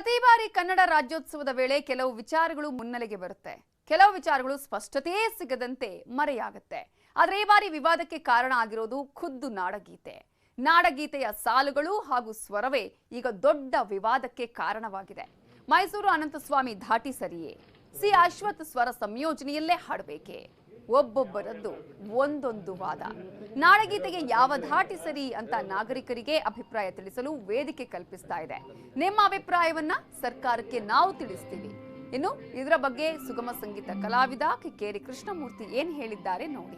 ಪ್ರತಿ ಬಾರಿ ಕನ್ನಡ ರಾಜ್ಯೋತ್ಸವದ ವೇಳೆ ಕೆಲವು ವಿಚಾರಗಳು ಮುನ್ನೆಲೆಗೆ ಬರುತ್ತೆ. ಕೆಲವು ವಿಚಾರಗಳು ಸ್ಪಷ್ಟತೆಯೇ ಸಿಗದಂತೆ ಮರೆಯಾಗುತ್ತೆ. ಆದರೆ ಈ ಬಾರಿ ವಿವಾದಕ್ಕೆ ಕಾರಣ ಆಗಿರೋದು ಖುದ್ದು ನಾಡಗೀತೆ. ನಾಡಗೀತೆಯ ಸಾಲುಗಳು ಹಾಗೂ ಸ್ವರವೇ ಈಗ ದೊಡ್ಡ ವಿವಾದಕ್ಕೆ ಕಾರಣವಾಗಿದೆ. ಮೈಸೂರು ಅನಂತಸ್ವಾಮಿ ಧಾಟಿ ಸರಿಯೇ? ಸಿ ಅಶ್ವಥ್ ಸ್ವರ ಸಂಯೋಜನೆಯಲ್ಲೇ ಹಾಡಬೇಕೆ? ಒಬ್ಬೊಬ್ಬರದ್ದು ಒಂದೊಂದು ವಾದ. ನಾಡಗೀತೆಗೆ ಯಾವ ಧಾಟಿ ಸರಿ ಅಂತ ನಾಗರಿಕರಿಗೆ ಅಭಿಪ್ರಾಯ ತಿಳಿಸಲು ವೇದಿಕೆ ಕಲ್ಪಿಸ್ತಾ ಇದೆ. ನಿಮ್ಮ ಅಭಿಪ್ರಾಯವನ್ನ ಸರ್ಕಾರಕ್ಕೆ ನಾವು ತಿಳಿಸ್ತೀವಿ. ಇನ್ನು ಇದರ ಬಗ್ಗೆ ಸುಗಮ ಸಂಗೀತ ಕಲಾವಿದ ಕಿಕ್ಕೇರಿ ಕೃಷ್ಣಮೂರ್ತಿ ಏನ್ ಹೇಳಿದ್ದಾರೆ ನೋಡಿ.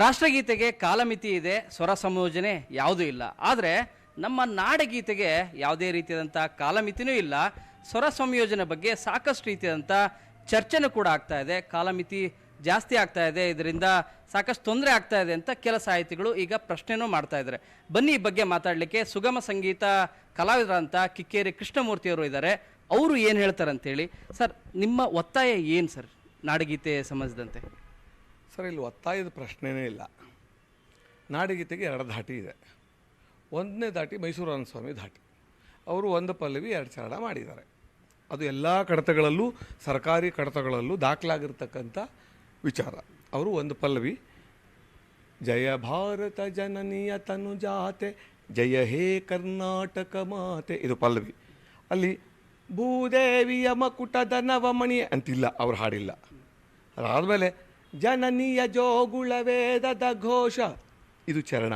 ರಾಷ್ಟ್ರಗೀತೆಗೆ ಕಾಲಮಿತಿ ಇದೆ, ಸ್ವರ ಸಂಯೋಜನೆ ಯಾವುದೂ ಇಲ್ಲ. ಆದರೆ ನಮ್ಮ ನಾಡಗೀತೆಗೆ ಯಾವುದೇ ರೀತಿಯಾದಂಥ ಕಾಲಮಿತಿನೂ ಇಲ್ಲ. ಸ್ವರ ಸಂಯೋಜನೆ ಬಗ್ಗೆ ಸಾಕಷ್ಟು ರೀತಿಯಾದಂಥ ಚರ್ಚೆನೂ ಕೂಡ ಆಗ್ತಾ ಇದೆ. ಕಾಲಮಿತಿ ಜಾಸ್ತಿ ಆಗ್ತಾ ಇದೆ, ಇದರಿಂದ ಸಾಕಷ್ಟು ತೊಂದರೆ ಆಗ್ತಾ ಇದೆ ಅಂತ ಕೆಲ ಸಾಹಿತಿಗಳು ಈಗ ಪ್ರಶ್ನೆನೂ ಮಾಡ್ತಾ ಇದ್ದಾರೆ. ಬನ್ನಿ ಈ ಬಗ್ಗೆ ಮಾತಾಡಲಿಕ್ಕೆ ಸುಗಮ ಸಂಗೀತ ಕಲಾವಿದರಂತ ಕಿಕ್ಕೇರಿ ಕೃಷ್ಣಮೂರ್ತಿಯವರು ಇದ್ದಾರೆ. ಅವರು ಏನು ಹೇಳ್ತಾರೆ ಅಂತೇಳಿ. ಸರ್, ನಿಮ್ಮ ಒತ್ತಾಯ ಏನು ಸರ್ ನಾಡಗೀತೆ ಸಂಬಂಧಿಸಿದಂತೆ? ಸರ್, ಇಲ್ಲಿ ಒತ್ತಾಯದ ಪ್ರಶ್ನೆನೇ ಇಲ್ಲ. ನಾಡಗೀತೆಗೆ ಎರಡು ಧಾಟಿ ಇದೆ. ಒಂದನೇ ಧಾಟಿ ಮೈಸೂರು ಅನಂತಸ್ವಾಮಿ ಧಾಟಿ. ಅವರು ಒಂದು ಪಲ್ಲವಿ ಎರಡು ಚರಣ ಮಾಡಿದ್ದಾರೆ. ಅದು ಎಲ್ಲ ಕಡತಗಳಲ್ಲೂ, ಸರ್ಕಾರಿ ಕಡತಗಳಲ್ಲೂ ದಾಖಲಾಗಿರ್ತಕ್ಕಂಥ ವಿಚಾರ. ಅವರು ಒಂದು ಪಲ್ಲವಿ ಜಯ ಭಾರತ ಜನನಿಯ ತನುಜಾತೆ ಜಯ ಹೇ ಕರ್ನಾಟಕ ಮಾತೆ, ಇದು ಪಲ್ಲವಿ. ಅಲ್ಲಿ ಭೂದೇವಿಯ ಮಕುಟದ ನವಮಣಿ ಅಂತಿಲ್ಲ, ಅವ್ರು ಹಾಡಿಲ್ಲ. ಅದಾದಮೇಲೆ ಜನನಿಯ ಜೋಗುಳ ವೇದದ ಘೋಷ, ಇದು ಚರಣ.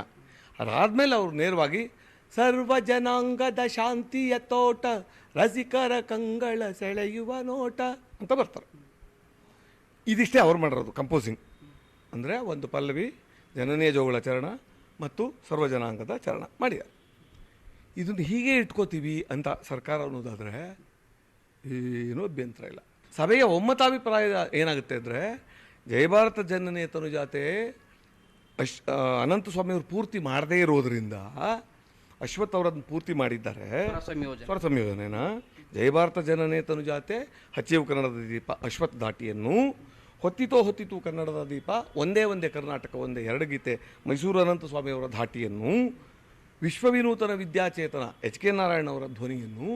ಅದಾದಮೇಲೆ ಅವರು ನೇರವಾಗಿ ಸರ್ವ ಜನಾಂಗದ ಶಾಂತಿಯ ತೋಟ ರಸಿಕರ ಕಂಗಳ ಸೆಳೆಯುವ ನೋಟ ಅಂತ ಬರ್ತಾರೆ. ಇದಿಷ್ಟೇ ಅವ್ರು ಮಾಡಿರೋದು ಕಂಪೋಸಿಂಗ್. ಅಂದರೆ ಒಂದು ಪಲ್ಲವಿ, ಜನನೀಯ ಜೋಗುಳ ಚರಣ ಮತ್ತು ಸರ್ವ ಜನಾಂಗದ ಚರಣ ಮಾಡಿದ್ದಾರೆ. ಇದನ್ನು ಹೀಗೆ ಇಟ್ಕೋತೀವಿ ಅಂತ ಸರ್ಕಾರ ಅನ್ನೋದಾದರೆ ಏನೂ ಅಭ್ಯಂತರ ಇಲ್ಲ. ಸಭೆಯ ಒಮ್ಮತಾಭಿಪ್ರಾಯ ಏನಾಗುತ್ತೆ ಅಂದರೆ, ಜಯಭಾರತ ಜನನೀಯ ತನುಜಾತೆ ಅನಂತಸ್ವಾಮಿಯವರು ಪೂರ್ತಿ ಮಾಡದೇ ಇರೋದರಿಂದ ಅಶ್ವಥ್ ಅವರನ್ನು ಪೂರ್ತಿ ಮಾಡಿದ್ದಾರೆ. ಸ್ವರ ಸಂಯೋಜನೆನ ಜಯಭಾರತ ಜನನೇ ತನುಜಾತೆ ಹಚ್ಚೇವು ಕನ್ನಡದ ದೀಪ ಅಶ್ವಥ್ ಧಾಟಿಯನ್ನು ಹೊತ್ತಿತು ಕನ್ನಡದ ದೀಪ ಒಂದೇ ಕರ್ನಾಟಕ ಒಂದೇ ಎರಡು ಗೀತೆ ಮೈಸೂರು ಅನಂತಸ್ವಾಮಿಯವರ ಧಾಟಿಯನ್ನು ವಿಶ್ವವಿನೂತನ ವಿದ್ಯಾಚೇತನ ಎಚ್ ಕೆ ನಾರಾಯಣ ಅವರ ಧ್ವನಿಯನ್ನು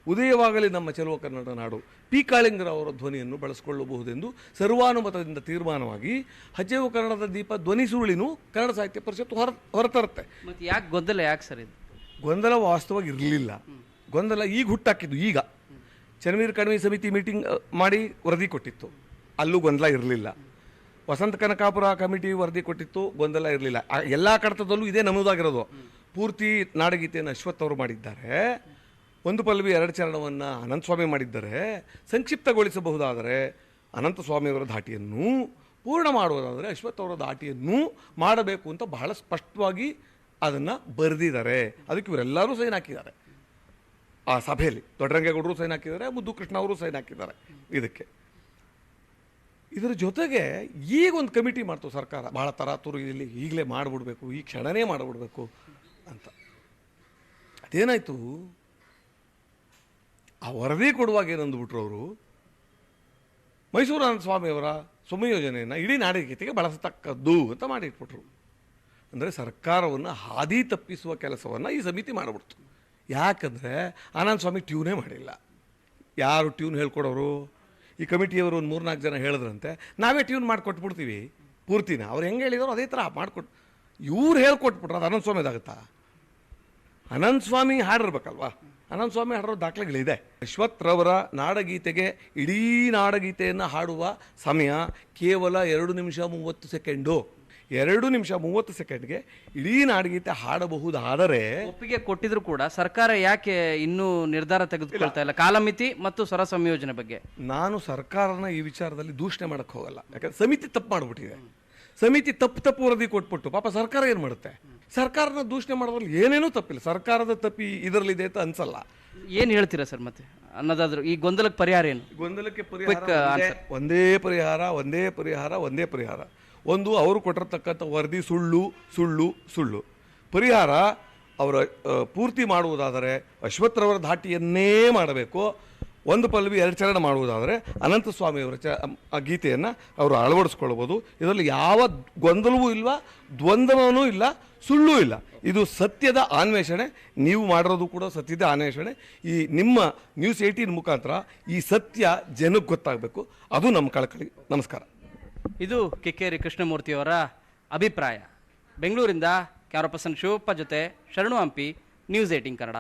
ಉದಯವಾಗಲಿ ನಮ್ಮ ಚೆಲುವ ಕನ್ನಡ ನಾಡು ಪಿ ಕಾಳಿಂಗರ ಅವರ ಧ್ವನಿಯನ್ನು ಬಳಸಿಕೊಳ್ಳಬಹುದೆಂದು ಸರ್ವಾನುಮತದಿಂದ ತೀರ್ಮಾನವಾಗಿ ಹಚ್ಚೇವು ಕನ್ನಡದ ದೀಪ ಧ್ವನಿ ಸುರುಳಿನೂ ಕನ್ನಡ ಸಾಹಿತ್ಯ ಪರಿಷತ್ತು ಹೊರತರುತ್ತೆ. ಮತ್ತು ಯಾಕೆ ಗೊಂದಲ? ಯಾಕೆ ಸರ್ ಇದು ಗೊಂದಲ? ವಾಸ್ತವವಾಗಿ ಇರಲಿಲ್ಲ. ಗೊಂದಲ ಈಗ ಹುಟ್ಟಾಕಿದ್ದು. ಈಗ ಚನ್ನವೀರ ಕಣಿವೆ ಸಮಿತಿ ಮೀಟಿಂಗ್ ಮಾಡಿ ವರದಿ ಕೊಟ್ಟಿತ್ತು, ಅಲ್ಲೂ ಗೊಂದಲ ಇರಲಿಲ್ಲ. ವಸಂತ ಕನಕಾಪುರ ಕಮಿಟಿ ವರದಿ ಕೊಟ್ಟಿತ್ತು, ಗೊಂದಲ ಇರಲಿಲ್ಲ. ಎಲ್ಲ ಕಡತದಲ್ಲೂ ಇದೇ ನಮೂದಾಗಿರೋದು. ಪೂರ್ತಿ ನಾಡಗೀತೆಯನ್ನು ಅಶ್ವಥ್ ಅವರು ಮಾಡಿದ್ದಾರೆ. ಒಂದು ಪಲ್ಲವಿ ಎರಡು ಚರಣವನ್ನು ಅನಂತಸ್ವಾಮಿ ಮಾಡಿದ್ದಾರೆ. ಸಂಕ್ಷಿಪ್ತಗೊಳಿಸಬಹುದಾದರೆ ಅನಂತಸ್ವಾಮಿಯವರ ಧಾಟಿಯನ್ನು, ಪೂರ್ಣ ಮಾಡುವುದಾದರೆ ಅಶ್ವಥ್ ಅವರ ಧಾಟಿಯನ್ನು ಮಾಡಬೇಕು ಅಂತ ಬಹಳ ಸ್ಪಷ್ಟವಾಗಿ ಅದನ್ನು ಬರೆದಿದ್ದಾರೆ. ಅದಕ್ಕೆ ಇವರೆಲ್ಲರೂ ಸೈನ್ ಹಾಕಿದ್ದಾರೆ. ಆ ಸಭೆಯಲ್ಲಿ ದೊಡ್ಡರಂಗೇಗೌಡರು ಸೈನ್ ಹಾಕಿದ್ದಾರೆ, ಮುದ್ದು ಕೃಷ್ಣ ಅವರು ಸೈನ್ ಹಾಕಿದ್ದಾರೆ. ಇದರ ಜೊತೆಗೆ ಈಗ ಒಂದು ಕಮಿಟಿ ಮಾಡ್ತು ಸರ್ಕಾರ, ಭಾಳ ತರಾತುರಿಯಲ್ಲಿ ಈಗಲೇ ಮಾಡಿಬಿಡ್ಬೇಕು, ಈ ಕ್ಷಣನೇ ಮಾಡಿಬಿಡ್ಬೇಕು ಅಂತ. ಅದೇನಾಯಿತು, ಆ ವರದಿ ಕೊಡುವಾಗ ಏನಂದುಬಿಟ್ರು ಅವರು, ಮೈಸೂರು ಅನಂತಸ್ವಾಮಿಯವರ ಸಂಯೋಜನೆಯನ್ನು ಇಡೀ ನಾಡಗೀತೆಗೆ ಬಳಸತಕ್ಕದ್ದು ಅಂತ ಮಾಡಿಟ್ಬಿಟ್ರು. ಅಂದರೆ ಸರ್ಕಾರವನ್ನು ಹಾದಿ ತಪ್ಪಿಸುವ ಕೆಲಸವನ್ನು ಈ ಸಮಿತಿ ಮಾಡಿಬಿಡ್ತು. ಯಾಕಂದರೆ ಅನಂತಸ್ವಾಮಿ ಟ್ಯೂನೇ ಮಾಡಿಲ್ಲ. ಯಾರು ಟ್ಯೂನ್ ಹೇಳ್ಕೊಡೋರು? ಈ ಕಮಿಟಿಯವರು ಒಂದು 3-4 ಜನ ಹೇಳಿದ್ರಂತೆ, ನಾವೇ ಟ್ಯೂನ್ ಮಾಡಿಕೊಟ್ಬಿಡ್ತೀವಿ ಪೂರ್ತಿನ. ಅವ್ರು ಹೆಂಗೆ ಹೇಳಿದ್ರು ಅದೇ ಥರ ಮಾಡಿಕೊಟ್ಟು ಇವ್ರು ಹೇಳ್ಕೊಟ್ಬಿಟ್ರು. ಅದು ಅನಂತಸ್ವಾಮಿದಾಗುತ್ತಾ? ಅನಂತಸ್ವಾಮಿ ಹಾಡಿರ್ಬೇಕಲ್ವಾ? ಅನಂತಸ್ವಾಮಿ ಹಾಡಿರೋ ದಾಖಲೆಗಳಿದೆ. ಅಶ್ವಥ್ ರವರ ನಾಡಗೀತೆಗೆ ಇಡೀ ನಾಡಗೀತೆಯನ್ನು ಹಾಡುವ ಸಮಯ ಕೇವಲ 2 ನಿಮಿಷ 30 ಸೆಕೆಂಡು. 2 ನಿಮಿಷ 30 ಸೆಕೆಂಡ್ಗೆ ಇಡೀ ನಾಡಗೀತೆ ಹಾಡಬಹುದಾದರೆ ಒಪ್ಪಿಗೆ ಕೊಟ್ಟಿದ್ರು ಕೂಡ ಸರ್ಕಾರ ಯಾಕೆ ಇನ್ನೂ ನಿರ್ಧಾರ ತೆಗೆದುಕೊಳ್ತಾ ಇಲ್ಲ ಕಾಲಮಿತಿ ಮತ್ತು ಸ್ವರ ಸಂಯೋಜನೆ ಬಗ್ಗೆ? ನಾನು ಸರ್ಕಾರನ ಈ ವಿಚಾರದಲ್ಲಿ ದೂಷಣೆ ಮಾಡೋಕ್ಕೆ ಹೋಗಲ್ಲ. ಯಾಕಂದ್ರೆ ಸಮಿತಿ ತಪ್ಪು ಮಾಡಿಬಿಟ್ಟಿದೆ. ಸಮಿತಿ ತಪ್ಪು ವರದಿ ಕೊಟ್ಬಿಟ್ಟು ಪಾಪ ಸರ್ಕಾರ ಏನು ಮಾಡುತ್ತೆ? ಸರ್ಕಾರನ ದೂಷಣೆ ಮಾಡೋದ್ರಲ್ಲಿ ಏನೇನೂ ತಪ್ಪಿಲ್ಲ. ಸರ್ಕಾರದ ತಪ್ಪಿ ಇದರಲ್ಲಿದೆ ಅಂತ ಅನ್ಸಲ್ಲ. ಏನು ಹೇಳ್ತೀರಾ ಸರ್ ಮತ್ತೆ ಅನ್ನೋದಾದ್ರು ಈ ಗೊಂದಲಕ್ಕೆ ಪರಿಹಾರ ಏನು? ಗೊಂದಲಕ್ಕೆ ಒಂದೇ ಪರಿಹಾರ. ಒಂದು, ಅವರು ಕೊಟ್ಟಿರ್ತಕ್ಕಂಥ ವರದಿ ಸುಳ್ಳು. ಪರಿಹಾರ, ಅವರ ಪೂರ್ತಿ ಮಾಡುವುದಾದರೆ ಅಶ್ವಥ್ರವರ ಧಾಟಿಯನ್ನೇ ಮಾಡಬೇಕು. ಒಂದು ಪಲ್ಲವಿ 2 ಚರಣ ಮಾಡುವುದಾದರೆ ಅನಂತ ಸ್ವಾಮಿಯವರ ಆ ಗೀತೆಯನ್ನು ಅವರು ಅಳವಡಿಸ್ಕೊಳ್ಬೋದು. ಇದರಲ್ಲಿ ಯಾವ ಗೊಂದಲವೂ ಇಲ್ಲ, ದ್ವಂದ್ವನೂ ಇಲ್ಲ, ಸುಳ್ಳೂ ಇಲ್ಲ. ಇದು ಸತ್ಯದ ಅನ್ವೇಷಣೆ. ನೀವು ಮಾಡಿರೋದು ಕೂಡ ಸತ್ಯದ ಅನ್ವೇಷಣೆ. ಈ ನಿಮ್ಮ ನ್ಯೂಸ್ 18 ಮುಖಾಂತರ ಈ ಸತ್ಯ ಜನಕ್ಕೆ ಗೊತ್ತಾಗಬೇಕು. ಅದು ನಮ್ಮ ಕಳಕಳಿ. ನಮಸ್ಕಾರ. ಇದು ಕಿಕ್ಕೇರಿ ಕೃಷ್ಣಮೂರ್ತಿಯವರ ಅಭಿಪ್ರಾಯ. ಬೆಂಗಳೂರಿಂದ ಕ್ಯಾಮರಾ ಪರ್ಸನ್ ಶಿವಪ್ಪ ಜೊತೆ ಶರಣು ಹಂಪಿ, ನ್ಯೂಸ್ 18 ಕನ್ನಡ.